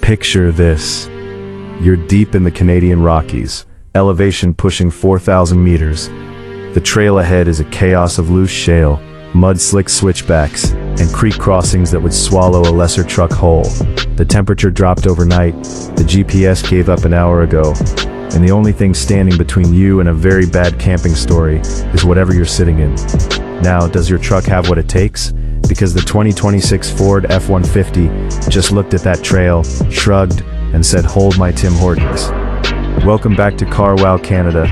Picture this. You're deep in the Canadian Rockies, elevation pushing 4,000 meters. The trail ahead is a chaos of loose shale, mud-slick switchbacks, and creek crossings that would swallow a lesser truck whole. The temperature dropped overnight, the GPS gave up an hour ago, and the only thing standing between you and a very bad camping story is whatever you're sitting in. Now, does your truck have what it takes? Because the 2026 Ford F-150 just looked at that trail, shrugged, and said, "Hold my Tim Hortons." Welcome back to Carwow Canada,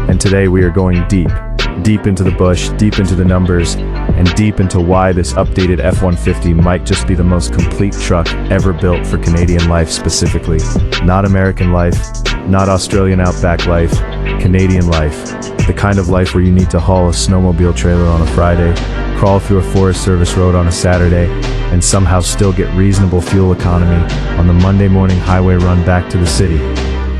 and today we are going deep into the bush, deep into the numbers, and deep into why this updated F-150 might just be the most complete truck ever built for Canadian life specifically. Not American life, not Australian outback life, Canadian life. The kind of life where you need to haul a snowmobile trailer on a Friday, crawl through a Forest Service road on a Saturday, and somehow still get reasonable fuel economy on the Monday morning highway run back to the city.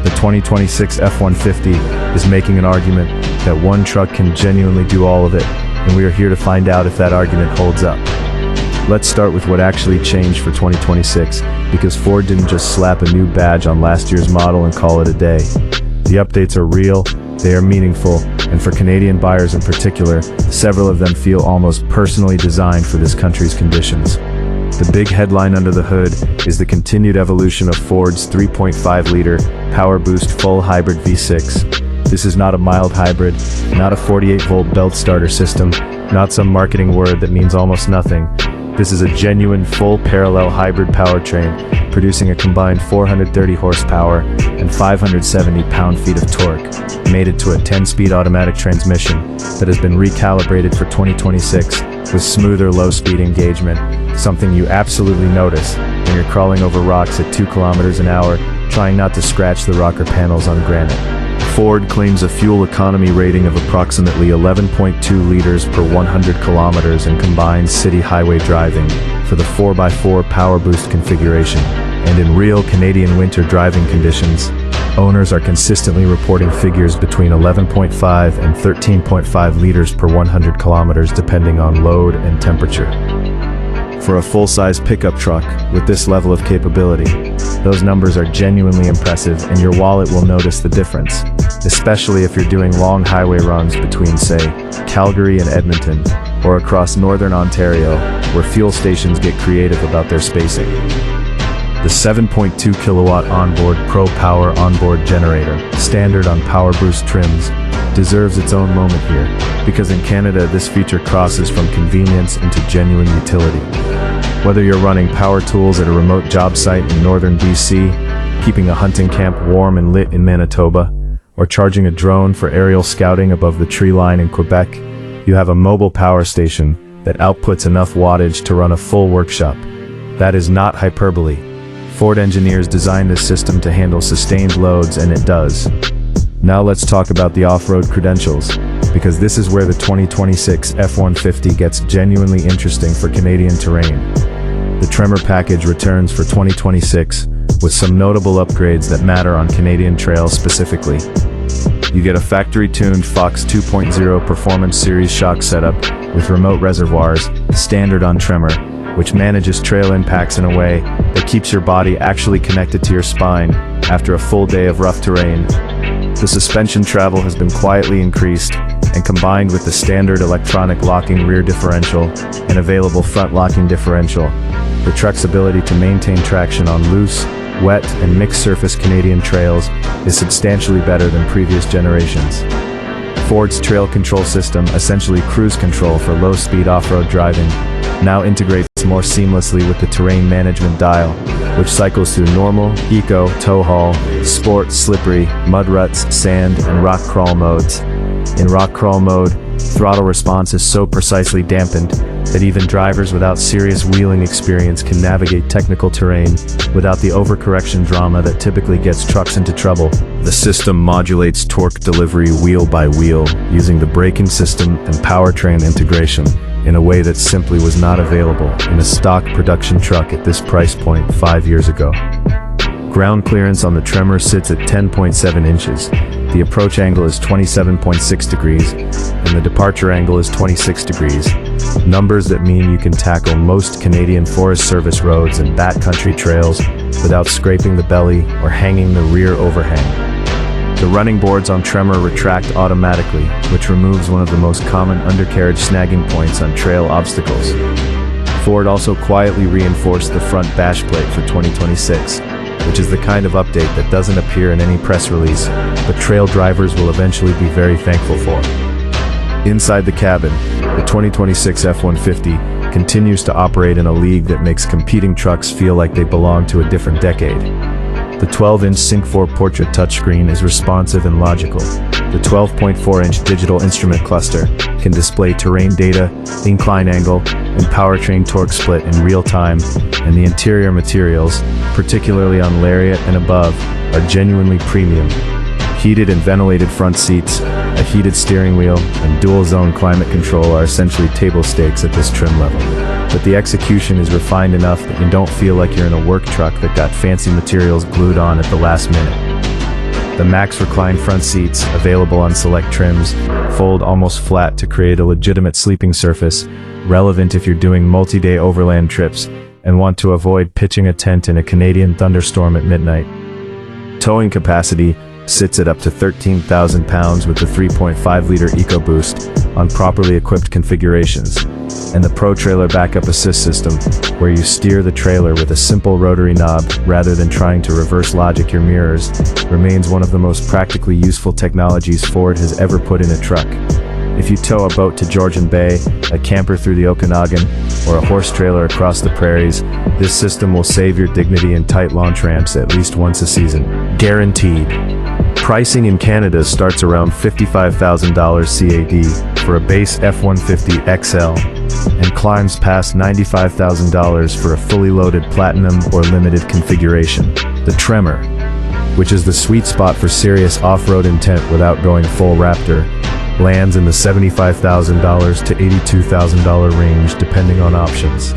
The 2026 F-150 is making an argument that one truck can genuinely do all of it, and we are here to find out if that argument holds up. Let's start with what actually changed for 2026, because Ford didn't just slap a new badge on last year's model and call it a day. The updates are real, they are meaningful, and for Canadian buyers in particular, several of them feel almost personally designed for this country's conditions. The big headline under the hood is the continued evolution of Ford's 3.5-liter PowerBoost full hybrid V6. This is not a mild hybrid, not a 48-volt belt starter system, not some marketing word that means almost nothing. This is a genuine full parallel hybrid powertrain, producing a combined 430 horsepower and 570 pound-feet of torque, mated to a 10-speed automatic transmission that has been recalibrated for 2026 with smoother low-speed engagement, something you absolutely notice when you're crawling over rocks at 2 kilometers an hour, trying not to scratch the rocker panels on granite. Ford claims a fuel economy rating of approximately 11.2 liters per 100 kilometers in combined city highway driving for the 4x4 PowerBoost configuration, and in real Canadian winter driving conditions, owners are consistently reporting figures between 11.5 and 13.5 liters per 100 kilometers depending on load and temperature. For a full-size pickup truck with this level of capability, those numbers are genuinely impressive, and your wallet will notice the difference, especially if you're doing long highway runs between, say, Calgary and Edmonton, or across northern Ontario, where fuel stations get creative about their spacing. The 7.2 kilowatt onboard Pro Power onboard generator, standard on PowerBoost trims, deserves its own moment here, because in Canada this feature crosses from convenience into genuine utility. Whether you're running power tools at a remote job site in northern BC, keeping a hunting camp warm and lit in Manitoba, or charging a drone for aerial scouting above the tree line in Quebec, you have a mobile power station that outputs enough wattage to run a full workshop. That is not hyperbole. Ford engineers designed this system to handle sustained loads, and it does. Now let's talk about the off-road credentials, because this is where the 2026 F-150 gets genuinely interesting for Canadian terrain. The Tremor package returns for 2026 with some notable upgrades that matter on Canadian trails specifically. You get a factory-tuned Fox 2.0 Performance Series shock setup with remote reservoirs, standard on Tremor, which manages trail impacts in a way that keeps your body actually connected to your spine after a full day of rough terrain. The suspension travel has been quietly increased, and combined with the standard electronic locking rear differential and available front locking differential, the truck's ability to maintain traction on loose, wet, and mixed surface Canadian trails is substantially better than previous generations. Ford's trail control system, essentially cruise control for low-speed off-road driving, now integrates more seamlessly with the terrain management dial, which cycles through normal, eco, tow haul, sport, slippery, mud ruts, sand, and rock crawl modes. In rock crawl mode, throttle response is so precisely dampened that even drivers without serious wheeling experience can navigate technical terrain without the overcorrection drama that typically gets trucks into trouble. The system modulates torque delivery wheel by wheel using the braking system and powertrain integration in a way that simply was not available in a stock production truck at this price point 5 years ago. Ground clearance on the Tremor sits at 10.7 inches. The approach angle is 27.6 degrees, and the departure angle is 26 degrees. Numbers that mean you can tackle most Canadian Forest Service roads and backcountry trails without scraping the belly or hanging the rear overhang. The running boards on Tremor retract automatically, which removes one of the most common undercarriage snagging points on trail obstacles. Ford also quietly reinforced the front bash plate for 2026, which is the kind of update that doesn't appear in any press release, but trail drivers will eventually be very thankful for. Inside the cabin, the 2026 F-150 continues to operate in a league that makes competing trucks feel like they belong to a different decade. The 12-inch Sync 4 portrait touchscreen is responsive and logical. The 12.4-inch digital instrument cluster can display terrain data, incline angle, and powertrain torque split in real time, and the interior materials, particularly on Lariat and above, are genuinely premium. Heated and ventilated front seats, a heated steering wheel, and dual-zone climate control are essentially table stakes at this trim level. But the execution is refined enough that you don't feel like you're in a work truck that got fancy materials glued on at the last minute. The Max Recline front seats, available on select trims, fold almost flat to create a legitimate sleeping surface, relevant if you're doing multi-day overland trips and want to avoid pitching a tent in a Canadian thunderstorm at midnight. Towing capacity sits at up to 13,000 pounds with the 3.5-liter EcoBoost on properly equipped configurations, and the Pro Trailer Backup Assist system, where you steer the trailer with a simple rotary knob rather than trying to reverse logic your mirrors, remains one of the most practically useful technologies Ford has ever put in a truck. If you tow a boat to Georgian Bay, a camper through the Okanagan, or a horse trailer across the prairies, this system will save your dignity in tight launch ramps at least once a season. Guaranteed. Pricing in Canada starts around $55,000 CAD for a base F-150 XL and climbs past $95,000 for a fully loaded Platinum or Limited configuration. The Tremor, which is the sweet spot for serious off-road intent without going full Raptor, lands in the $75,000 to $82,000 range depending on options.